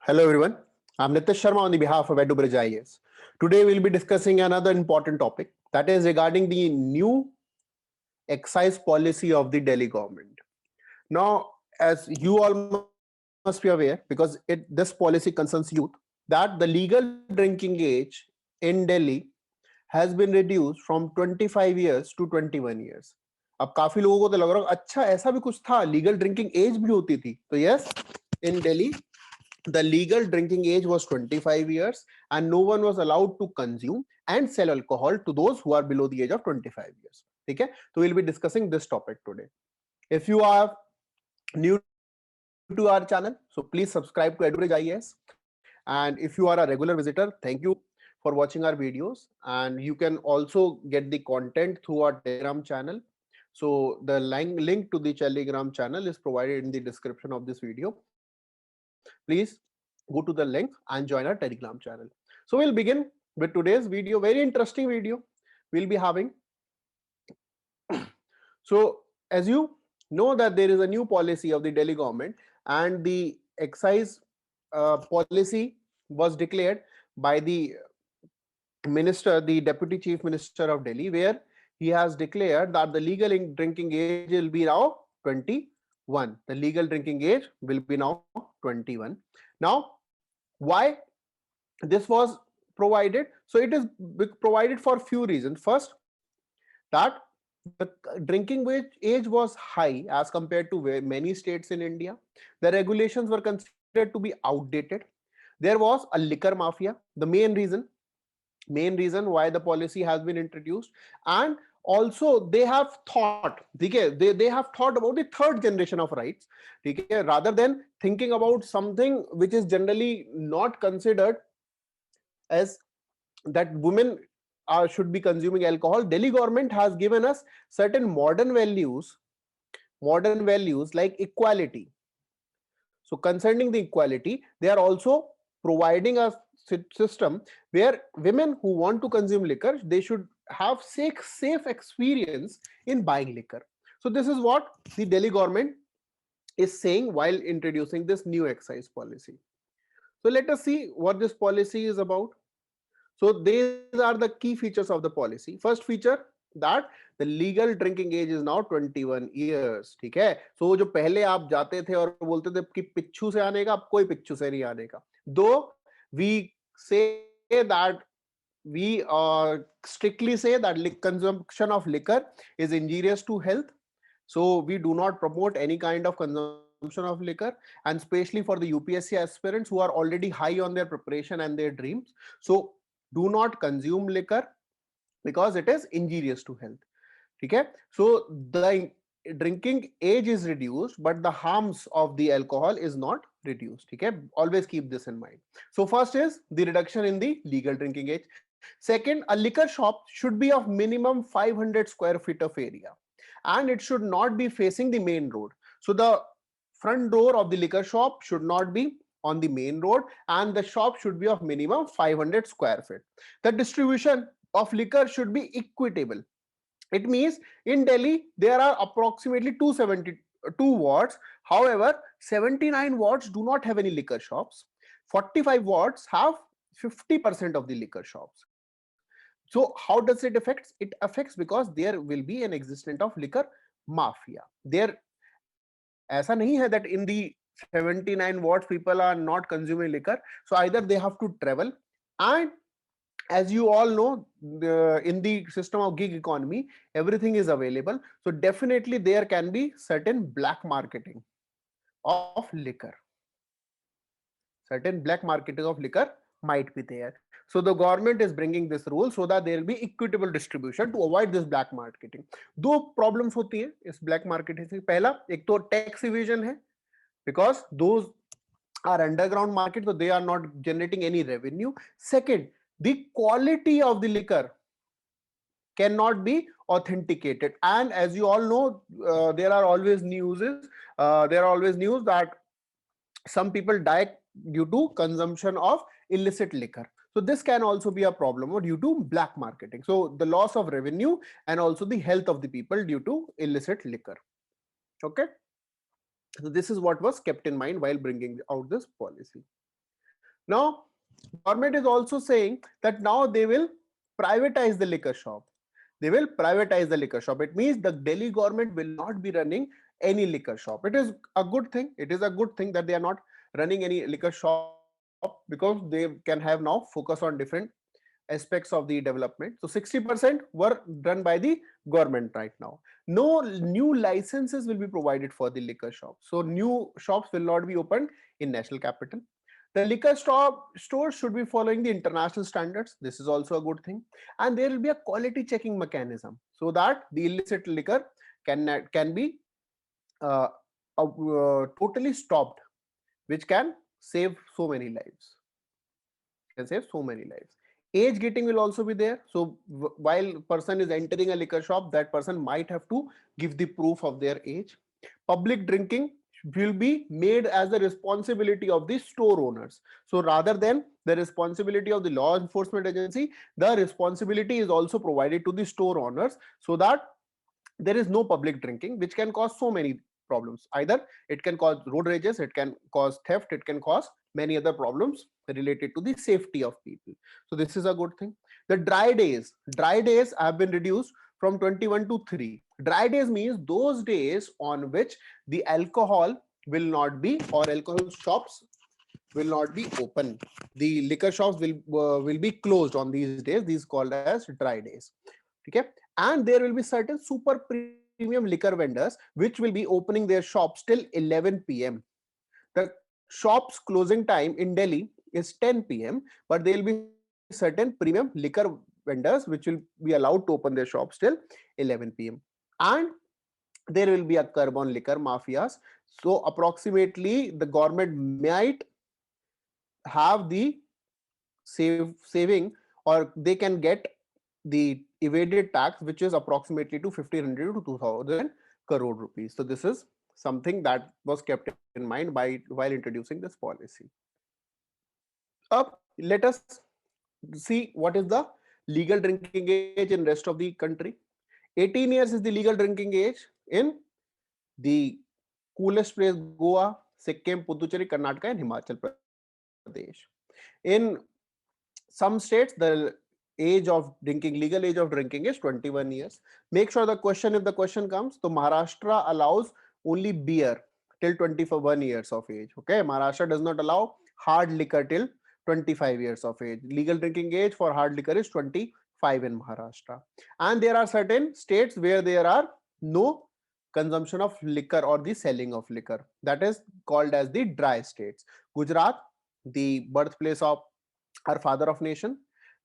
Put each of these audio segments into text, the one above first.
Hello everyone, I'm Nitish Sharma on the behalf of Vaibhav IAS. Today we'll be discussing another important topic that is regarding the new excise policy of the Delhi government. Now, as you all must be aware, because this policy concerns youth, that the legal drinking age in Delhi has been reduced from 25 years to 21 years. अब काफी लोगों को तो लग रहा है अच्छा ऐसा भी कुछ था, लीगल ड्रिंकिंग एज भी होती थी. तो yes, in Delhi the legal drinking age was 25 years and no one was allowed to consume and sell alcohol to those who are below the age of 25 years. Okay, so we'll be discussing this topic today. If you are new to our channel, so please subscribe to EduBridge IAS, and if you are a regular visitor, thank you for watching our videos. And you can also get the content through our Telegram channel. So the link to the Telegram channel is provided in the description of this video. Please go to the link and join our Telegram channel. So we'll begin with today's video. Very interesting video we'll be having. So as you know that there is a new policy of the Delhi government, and the excise policy was declared by the minister, the deputy chief minister of Delhi, where he has declared that the legal drinking age will be now 21. The legal drinking age will be now 21. Now, why this was provided? So it is provided for few reasons. First, that the drinking age was high as compared to many states in India. The regulations were considered to be outdated. There was a liquor mafia, the main reason why the policy has been introduced. And also they have thought, they have thought about the third generation of rights, rather than thinking about something which is generally not considered as that women should be consuming alcohol. Delhi government has given us certain modern values like equality. So concerning the equality, they are also providing a system where women who want to consume liquor, they should have safe experience in buying liquor. So this is what the Delhi government is saying while introducing this new excise policy. So let us see what this policy is about. So these are the key features of the policy. First feature, that the legal drinking age is now 21 years. ठीक है. So जो पहले आप जाते थे और बोलते थे कि पिच्छू से आने का, अब कोई पिच्छू से नहीं आने का. Though we say that we strictly say that consumption of liquor is injurious to health, so we do not promote any kind of consumption of liquor, and especially for the UPSC aspirants who are already high on their preparation and their dreams. So do not consume liquor because it is injurious to health. Okay, so the drinking age is reduced, but the harms of the alcohol is not reduced. Okay, always keep this in mind. So first is the reduction in the legal drinking age. Second, a liquor shop should be of minimum 500 square feet of area, and it should not be facing the main road. So the front door of the liquor shop should not be on the main road, and the shop should be of minimum 500 square feet. The distribution of liquor should be equitable. It means in Delhi there are approximately 272 wards. However, 79 wards do not have any liquor shops. 45 wards have 50% of the liquor shops. So how does it affect? It affects because there will be an existence of liquor mafia. There, ऐसा नहीं है that in the 79 wards people are not consuming liquor. So either they have to travel, and as you all know, in the system of gig economy, everything is available. So definitely there can be certain black marketing of liquor. Certain black marketing of liquor might be there. So the government is bringing this rule so that there will be equitable distribution to avoid this black marketing. दो problems होती है इस black marketing से. पहला, एक तो tax evasion है, because those are underground market, so they are not generating any revenue. Second, the quality of the liquor cannot be authenticated, and as you all know, there are always news that some people die due to consumption of illicit liquor. So this can also be a problem or due to black marketing. So the loss of revenue and also the health of the people due to illicit liquor. Okay, so this is what was kept in mind while bringing out this policy. Now, government is also saying that now they will privatize the liquor shop. They will privatize the liquor shop. It means the Delhi government will not be running any liquor shop. It is a good thing. It is a good thing that they are not running any liquor shop, because they can have now focus on different aspects of the development. So 60% were done by the government right now. No new licenses will be provided for the liquor shop. So new shops will not be opened in national capital. The liquor stores should be following the international standards. This is also a good thing. And there will be a quality checking mechanism so that the illicit liquor can be uh, totally stopped, which can save so many lives. Can save so many lives. Age gating will also be there. So while person is entering a liquor shop, that person might have to give the proof of their age. Public drinking will be made as the responsibility of the store owners. So rather than the responsibility of the law enforcement agency, the responsibility is also provided to the store owners, so that there is no public drinking, which can cause so many problems. Either it can cause road rages, it can cause theft, it can cause many other problems related to the safety of people. So this is a good thing. The dry days have been reduced from 21 to 3. Dry days means those days on which the alcohol will not be, or alcohol shops will not be open. The liquor shops will be closed on these days. These called as dry days. Okay. And there will be certain super premium liquor vendors which will be opening their shops till 11 p.m. The shop's closing time in Delhi is 10 p.m., but there will be certain premium liquor vendors which will be allowed to open their shops till 11 p.m. And there will be a curb on liquor mafias. So approximately the government might have the saving, or they can get the evaded tax, which is approximately to 1500 to 2000 crore rupees. So this is something that was kept in mind by while introducing this policy. Up, let us see what is the legal drinking age in rest of the country. 18 years is the legal drinking age in the coolest place: Goa, Sikkim, Puducherry, Karnataka, and Himachal Pradesh. In some states, the legal age of drinking is 21 years. Make sure the question, if the question comes, so Maharashtra allows only beer till 21 years of age. Okay, Maharashtra does not allow hard liquor till 25 years of age. Legal drinking age for hard liquor is 25 in Maharashtra. And there are certain states where there are no consumption of liquor or the selling of liquor. That is called as the dry states. Gujarat, the birthplace of our father of nation.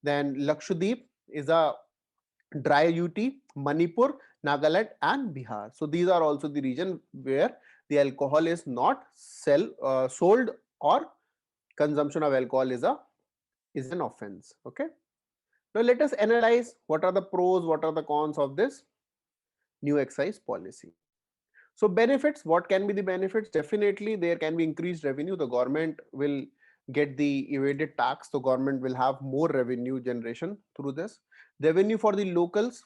Then Lakshadweep is a dry UT, Manipur, Nagaland, and Bihar. So these are also the region where the alcohol is not sold, or consumption of alcohol is an offense. Okay. Now let us analyze what are the pros, what are the cons of this new excise policy. So benefits, what can be the benefits? Definitely there can be increased revenue. The government will get the evaded tax. The government will have more revenue generation through this. Revenue for the locals,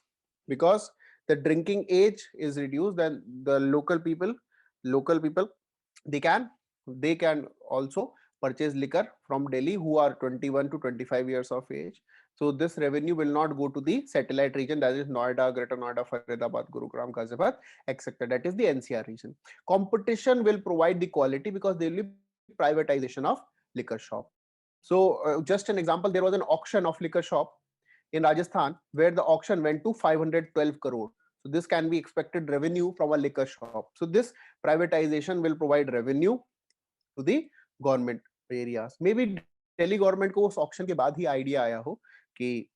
because the drinking age is reduced, then the local people they can also purchase liquor from Delhi who are 21 to 25 years of age. So this revenue will not go to the satellite region, that is Noida, Greater Noida, Faridabad, Gurugram, Ghaziabad, etc. That is the NCR region. Competition will provide the quality because there will be privatization of liquor shop. So just an example, there was an auction of liquor shop in Rajasthan where the auction went to 512 crore. So this can be expected revenue from a liquor shop. So this privatization will provide revenue to the government areas. Maybe Delhi government को उस auction के बाद ही idea आया हो कि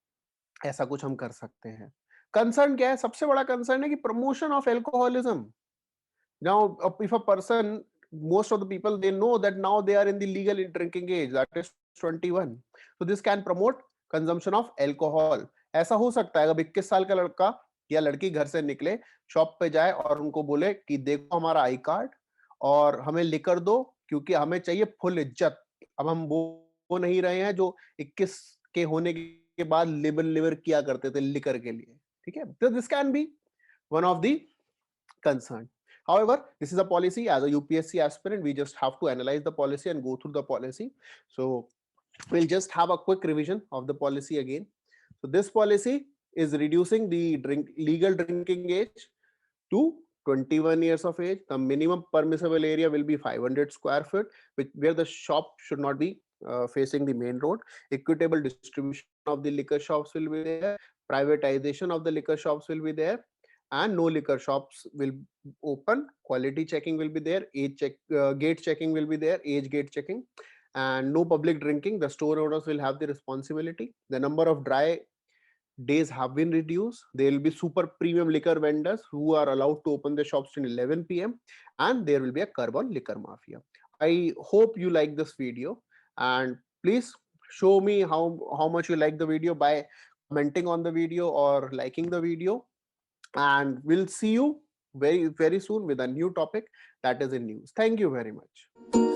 ऐसा कुछ हम कर सकते हैं. कंसर्न क्या है? सबसे बड़ा कंसर्न है कि promotion of alcoholism. Now, if a person, most of the people, they know that now they are in the legal drinking age, that is 21. So this can promote consumption of alcohol. ऐसा हो सकता है अगर 21 साल का लड़का या लड़की घर से निकले, शॉप पे जाए और उनको बोले कि देखो हमारा आई कार्ड और हमें लिकर दो क्योंकि हमें चाहिए फुल इज्जत. अब हम वो नहीं रहे हैं जो 21 के होने के बाद लिबर लिवर किया करते थे लिकर के लिए. ठीक है, तो this can be one of the concern. However, this is a policy. As a UPSC aspirant, we just have to analyze the policy and go through the policy. So We'll just have a quick revision of the policy again. So this policy is reducing the legal drinking age to 21 years of age. The minimum permissible area will be 500 square feet, where the shop should not be facing the main road. Equitable distribution of the liquor shops will be there. Privatization of the liquor shops will be there, and no liquor shops will open. Quality checking will be there. Gate checking will be there. Age gate checking, and no public drinking. The store owners will have the responsibility. The number of dry days have been reduced. There will be super premium liquor vendors who are allowed to open their shops till 11 p.m. and there will be a curb on liquor mafia. I hope you like this video, and please show me how much you like the video by commenting on the video or liking the video. And we'll see you very soon with a new topic that is in news. Thank you very much.